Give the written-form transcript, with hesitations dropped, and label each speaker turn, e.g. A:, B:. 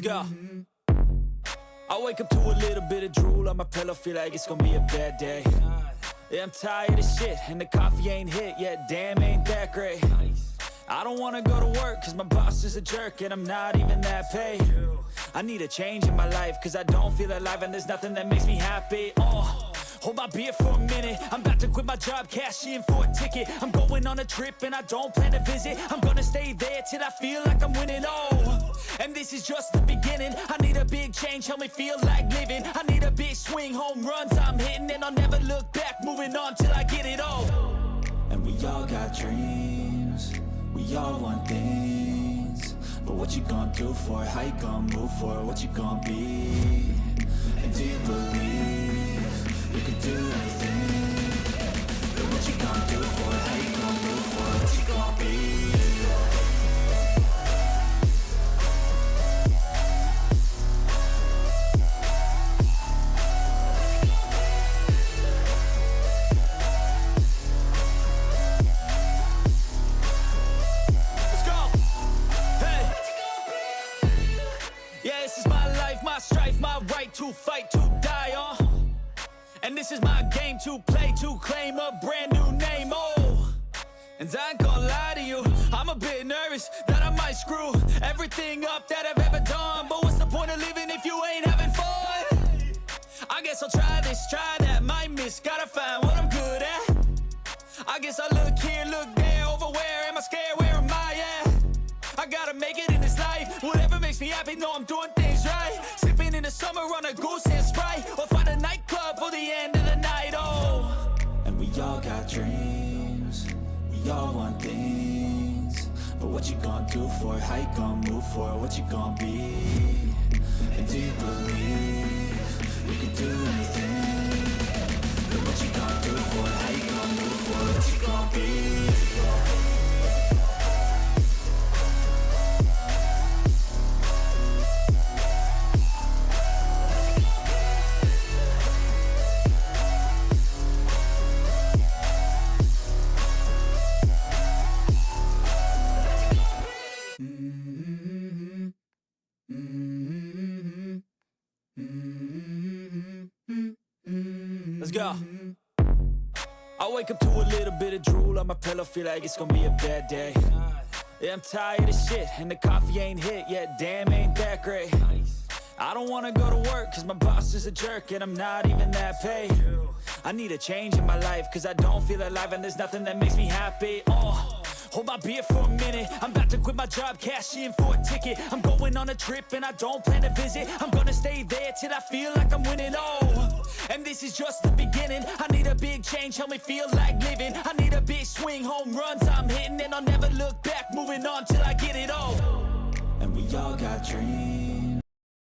A: go. I wake up to a little bit of drool on my pillow, feel like it's gonna be a bad day. Yeah, I'm tired of shit, and the coffee ain't hit yet, damn, ain't that great. I don't wanna go to work, cause my boss is a jerk, and I'm not even that paid. I need a change in my life, cause I don't feel alive, and there's nothing that makes me happy. Hold my beer for a minute, I'm about to quit my job, cash in for a ticket. I'm going on a trip and I don't plan to visit. I'm gonna stay there till I feel like I'm winning, and this is just the beginning. I need a big change, help me feel like living. I need a big swing, home runs I'm hitting, and I'll never look back, moving on till I get it all. And we all got dreams, we all want things, but what you gonna do for it? How you gonna move for it? What you gonna be? And do you believe you can do anything? But what you gonna do for it? How you gonna move for it? What you gonna be? Let's go! Hey! Yeah, this is my life, my strife, my right to fight, to die, and this is my game to play, to claim a brand new name, and I ain't gonna lie to you, I'm a bit nervous that I might screw everything up that I've ever done. But what's the point of living if you ain't having fun? I guess I'll try this, try that, might miss, gotta find what I'm good at. I guess I look here, look there, over where am I scared, where am I at? I gotta make it in this life, whatever makes me happy, know I'm doing things right. Sipping in the summer on a goose and Sprite, or find a nightclub for the end of the night, And we all got dreams, we all want things, but what you gonna do for it? How you gonna move for it? What you gonna be? And do you believe you can do anything? But what you gonna do for it? How you gonna move for it? What you gonna be? Let's go. I wake up to a little bit of drool on my pillow, feel like it's gonna be a bad day. Yeah, I'm tired of shit, and the coffee ain't hit yet, damn, ain't that great. I don't wanna go to work, cause my boss is a jerk, and I'm not even that paid. I need a change in my life, cause I don't feel alive, and there's nothing that makes me happy. Hold my beer for a minute, I'm about to quit my job, cash in for a ticket. I'm going on a trip and I don't plan to visit. I'm gonna stay there till I feel like I'm winning, and this is just the beginning. I need a big change, help me feel like living. I need a big swing, home runs I'm hitting, and I'll never look back, moving on till I get it all. And we all got dreams,